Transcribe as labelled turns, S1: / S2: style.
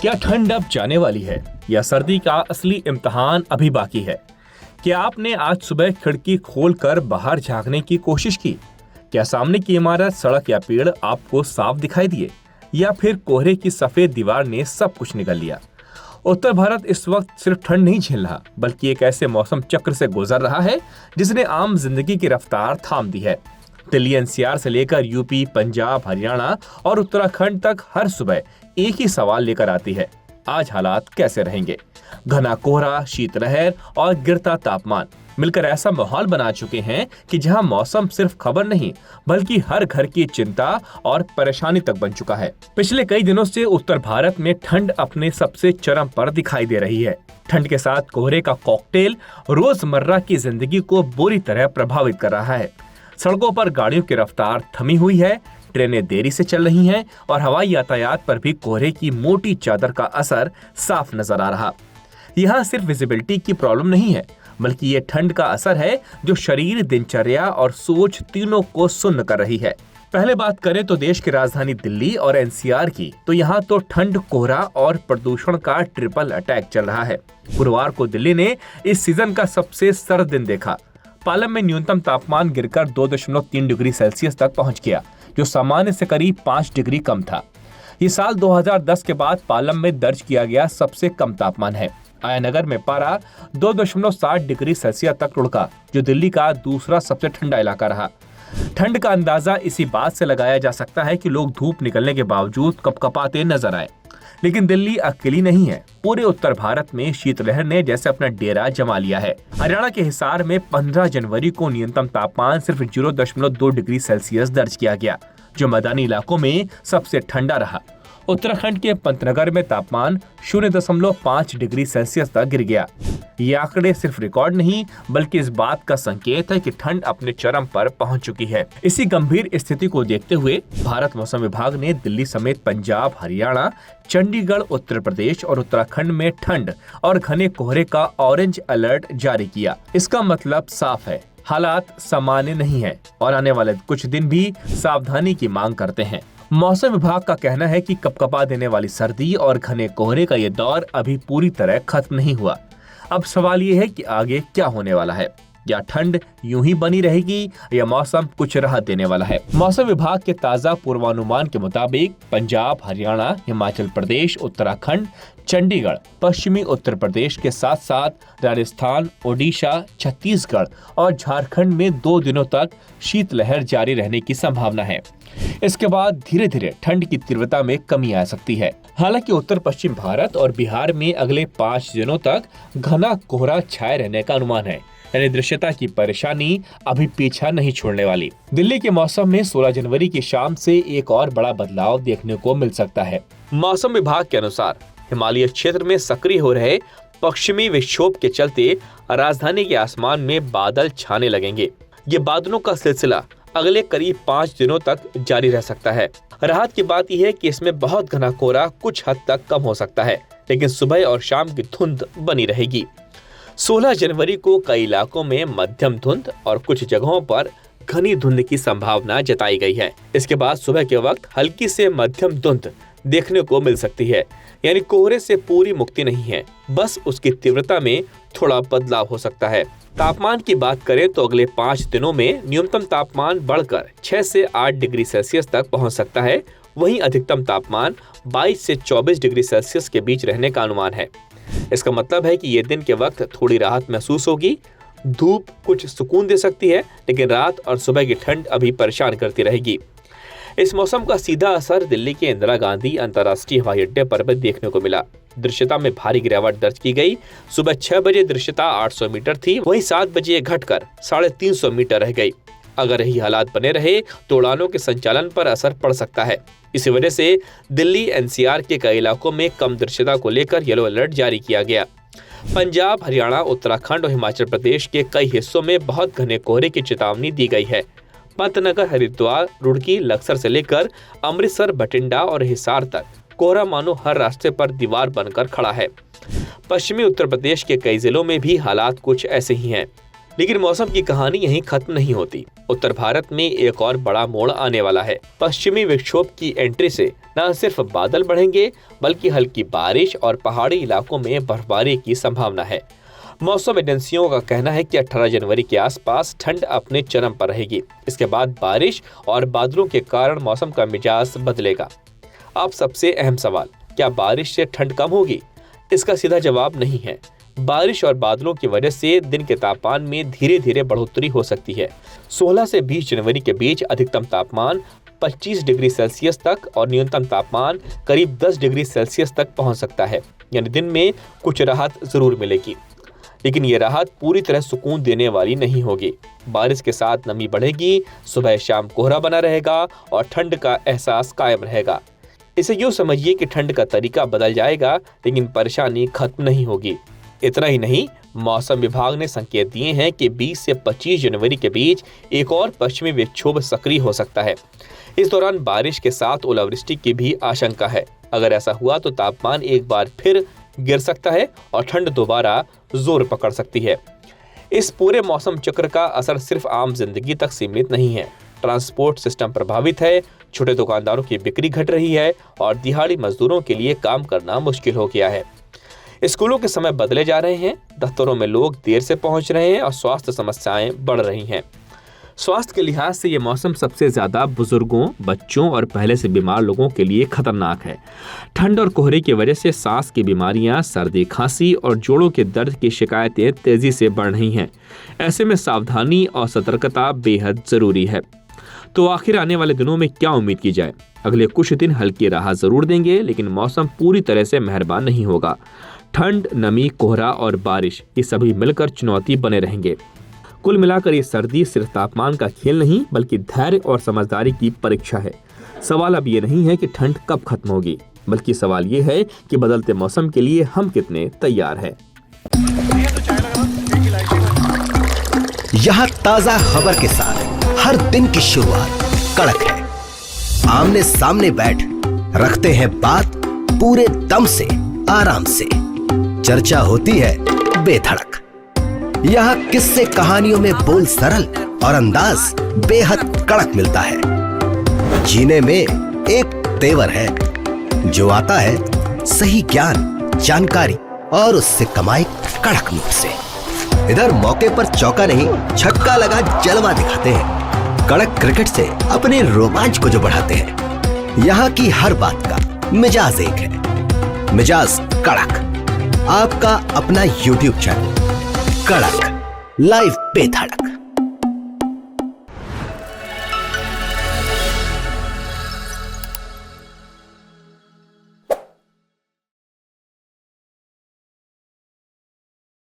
S1: क्या ठंड अब जाने वाली है या सर्दी का असली इम्तिहान अभी बाकी है? क्या आपने आज सुबह खिड़की खोलकर बाहर झांकने की कोशिश की? क्या सामने की इमारत, सड़क या पेड़ आपको साफ दिखाई दिए, या फिर कोहरे की सफेद दीवार ने सब कुछ निगल लिया? उत्तर भारत इस वक्त सिर्फ ठंड नहीं झेल रहा, बल्कि एक ऐसे मौसम चक्र से गुजर रहा है जिसने आम जिंदगी की रफ्तार थाम दी है। दिल्ली एनसीआर से लेकर यूपी, पंजाब, हरियाणा और उत्तराखंड तक हर सुबह एक ही सवाल लेकर आती है, आज हालात कैसे रहेंगे? घना कोहरा, शीतलहर और गिरता तापमान मिलकर ऐसा माहौल बना चुके हैं कि जहां मौसम सिर्फ खबर नहीं, बल्कि हर घर की चिंता और परेशानी तक बन चुका है। पिछले कई दिनों से उत्तर भारत में ठंड अपने सबसे चरम पर दिखाई दे रही है। ठंड के साथ कोहरे का कॉकटेल रोजमर्रा की जिंदगी को बुरी तरह प्रभावित कर रहा है। सड़कों पर गाड़ियों की रफ्तार थमी हुई है, ट्रेनें देरी से चल रही हैं और हवाई यातायात पर भी कोहरे की मोटी चादर का असर साफ नजर आ रहा। यहाँ सिर्फ विजिबिलिटी की प्रॉब्लम नहीं है, बल्कि ये ठंड का असर है जो शरीर, दिनचर्या और सोच तीनों को सुन्न कर रही है। पहले बात करें तो देश की राजधानी दिल्ली और एनसीआर की, तो यहाँ तो ठंड, कोहरा और प्रदूषण का ट्रिपल अटैक चल रहा है। गुरुवार को दिल्ली ने इस सीजन का सबसे सर्द दिन देखा। पालम में न्यूनतम तापमान गिरकर 2.3 डिग्री सेल्सियस तक पहुंच गया, जो सामान्य से करीब 5 डिग्री कम था। ये साल 2010 के बाद पालम में दर्ज किया गया सबसे कम तापमान है। आयानगर में पारा 2.7 डिग्री सेल्सियस तक लुढ़का, जो दिल्ली का दूसरा सबसे ठंडा इलाका रहा। ठंड का अंदाजा इसी बात से लगाया जा सकता है कि लोग धूप निकलने के बावजूद कपकपाते नजर आए। लेकिन दिल्ली अकेली नहीं है। पूरे उत्तर भारत में शीतलहर ने जैसे अपना डेरा जमा लिया है। हरियाणा के हिसार में 15 जनवरी को न्यूनतम तापमान सिर्फ 0.2 डिग्री सेल्सियस दर्ज किया गया, जो मैदानी इलाकों में सबसे ठंडा रहा। उत्तराखंड के पंतनगर में तापमान 0.5 डिग्री सेल्सियस तक गिर गया। ये आंकड़े सिर्फ रिकॉर्ड नहीं, बल्कि इस बात का संकेत है कि ठंड अपने चरम पर पहुंच चुकी है। इसी गंभीर स्थिति को देखते हुए भारत मौसम विभाग ने दिल्ली समेत पंजाब, हरियाणा, चंडीगढ़, उत्तर प्रदेश और उत्तराखंड में ठंड और घने कोहरे का ऑरेंज अलर्ट जारी किया। इसका मतलब साफ है, हालात सामान्य नहीं है और आने वाले कुछ दिन भी सावधानी की मांग करते हैं। मौसम विभाग का कहना है कि कपकपा देने वाली सर्दी और घने कोहरे का ये दौर अभी पूरी तरह खत्म नहीं हुआ। अब सवाल ये है कि आगे क्या होने वाला है। या ठंड यूं ही बनी रहेगी या मौसम कुछ राहत देने वाला है। मौसम विभाग के ताजा पूर्वानुमान के मुताबिक पंजाब, हरियाणा, हिमाचल प्रदेश, उत्तराखंड, चंडीगढ़, पश्चिमी उत्तर प्रदेश के साथ साथ राजस्थान, ओडिशा, छत्तीसगढ़ और झारखंड में 2 दिनों तक शीतलहर जारी रहने की संभावना है। इसके बाद धीरे धीरे ठंड की तीव्रता में कमी आ सकती है। हालांकि उत्तर पश्चिम भारत और बिहार में अगले 5 दिनों तक घना कोहरा छाए रहने का अनुमान है, यानी दृश्यता की परेशानी अभी पीछा नहीं छोड़ने वाली। दिल्ली के मौसम में 16 जनवरी की शाम से एक और बड़ा बदलाव देखने को मिल सकता है। मौसम विभाग के अनुसार हिमालय क्षेत्र में सक्रिय हो रहे पश्चिमी विक्षोभ के चलते राजधानी के आसमान में बादल छाने लगेंगे। ये बादलों का सिलसिला अगले करीब 5 दिनों तक जारी रह सकता है। राहत की बात यह है कि इसमें बहुत घना कोहरा कुछ हद तक कम हो सकता है, लेकिन सुबह और शाम की धुंध बनी रहेगी। 16 जनवरी को कई इलाकों में मध्यम धुंध और कुछ जगहों पर घनी धुंध की संभावना जताई गई है। इसके बाद सुबह के वक्त हल्की से मध्यम धुंध देखने को मिल सकती है, यानी कोहरे से पूरी मुक्ति नहीं है, बस उसकी तीव्रता में थोड़ा बदलाव हो सकता है। तापमान की बात करें तो अगले 5 दिनों में न्यूनतम तापमान बढ़कर 6 से 8 डिग्री सेल्सियस तक पहुंच सकता है। वहीं अधिकतम तापमान 22 से 24 डिग्री सेल्सियस के बीच रहने का अनुमान है। इसका मतलब है कि ये दिन के वक्त थोड़ी राहत महसूस होगी। धूप कुछ सुकून दे सकती है, लेकिन रात और सुबह की ठंड अभी परेशान करती रहेगी। इस मौसम का सीधा असर दिल्ली के इंदिरा गांधी अंतर्राष्ट्रीय हवाई अड्डे पर भी देखने को मिला। दृश्यता में भारी गिरावट दर्ज की गई। सुबह 6 बजे दृश्यता 800 मीटर थी, वहीं 7 बजे ये घटकर 350 मीटर रह गई। अगर यही हालात बने रहे तो उड़ानों के संचालन पर असर पड़ सकता है। इसी वजह से दिल्ली एनसीआर के कई इलाकों में कम दृश्यता को लेकर येलो अलर्ट जारी किया गया। पंजाब, हरियाणा, उत्तराखंड और हिमाचल प्रदेश के कई हिस्सों में बहुत घने कोहरे की चेतावनी दी गई है। पंतनगर, हरिद्वार, रुड़की, लक्सर से लेकर अमृतसर, बठिंडा और हिसार तक कोहरा मानो हर रास्ते पर दीवार बनकर खड़ा है। पश्चिमी उत्तर प्रदेश के कई जिलों में भी हालात कुछ ऐसे ही हैं। लेकिन मौसम की कहानी यहीं खत्म नहीं होती। उत्तर भारत में एक और बड़ा मोड़ आने वाला है। पश्चिमी विक्षोभ की एंट्री से न सिर्फ बादल बढ़ेंगे बल्कि हल्की बारिश और पहाड़ी इलाकों में बर्फबारी की संभावना है। मौसम एजेंसियों का कहना है कि 18 जनवरी के आसपास ठंड अपने चरम पर रहेगी। इसके बाद बारिश और बादलों के कारण मौसम का मिजाज बदलेगा। अब सबसे अहम सवाल, क्या बारिश से ठंड कम होगी? इसका सीधा जवाब नहीं है। बारिश और बादलों की वजह से दिन के तापमान में धीरे धीरे बढ़ोतरी हो सकती है। 16 से 20 जनवरी के बीच अधिकतम तापमान 25 डिग्री सेल्सियस तक और न्यूनतम तापमान करीब 10 डिग्री सेल्सियस तक पहुंच सकता है। यानी दिन में कुछ राहत जरूर मिलेगी, लेकिन ये राहत पूरी तरह सुकून देने वाली नहीं होगी। बारिश के साथ नमी बढ़ेगी, सुबह शाम कोहरा बना रहेगा और ठंड का एहसास कायम रहेगा। इसे यूँ समझिए कि ठंड का तरीका बदल जाएगा, लेकिन परेशानी खत्म नहीं होगी। इतना ही नहीं, मौसम विभाग ने संकेत दिए हैं कि 20 से 25 जनवरी के बीच एक और पश्चिमी विक्षोभ सक्रिय हो सकता है। इस दौरान बारिश के साथ ओलावृष्टि की भी आशंका है। अगर ऐसा हुआ तो तापमान एक बार फिर गिर सकता है और ठंड दोबारा जोर पकड़ सकती है। इस पूरे मौसम चक्र का असर सिर्फ आम जिंदगी तक सीमित नहीं है। ट्रांसपोर्ट सिस्टम प्रभावित है, छोटे दुकानदारों की बिक्री घट रही है और दिहाड़ी मजदूरों के लिए काम करना मुश्किल हो गया है। स्कूलों के समय बदले जा रहे हैं, दफ्तरों में लोग देर से पहुंच रहे हैं और स्वास्थ्य समस्याएं बढ़ रही हैं। स्वास्थ्य के लिहाज से ये मौसम सबसे ज्यादा बुजुर्गों, बच्चों और पहले से बीमार लोगों के लिए खतरनाक है। ठंड और कोहरे की वजह से सांस की बीमारियां, सर्दी, खांसी और जोड़ों के दर्द की शिकायतें तेजी से बढ़ रही हैं। ऐसे में सावधानी और सतर्कता बेहद जरूरी है। तो आखिर आने वाले दिनों में क्या उम्मीद की जाए? अगले कुछ दिन हल्की राहत जरूर देंगे, लेकिन मौसम पूरी तरह से मेहरबान नहीं होगा। ठंड, नमी, कोहरा और बारिश ये सभी मिलकर चुनौती बने रहेंगे। कुल मिलाकर ये सर्दी सिर्फ तापमान का खेल नहीं बल्कि धैर्य और समझदारी की परीक्षा है। सवाल अब ये नहीं है कि ठंड कब खत्म होगी, बल्कि सवाल ये है कि बदलते मौसम के लिए हम कितने तैयार हैं।
S2: यहाँ ताजा खबर के साथ हर दिन की शुरुआत कड़क है। आमने सामने बैठ रखते हैं बात पूरे दम से, आराम से। चर्चा होती है बेधड़क। यहाँ किस्से कहानियों में बोल सरल और अंदाज बेहद कड़क मिलता है। जीने में एक तेवर है जो आता है सही ज्ञान, जानकारी और उससे कमाई कड़क नोट से। इधर मौके पर चौका नहीं छक्का लगा जलवा दिखाते हैं। कड़क क्रिकेट से अपने रोमांच को जो बढ़ाते हैं। यहाँ की हर बात का मिजाज एक है, मिजाज कड़क। आपका अपना YouTube चैनल कड़क, लाइव पे धड़क।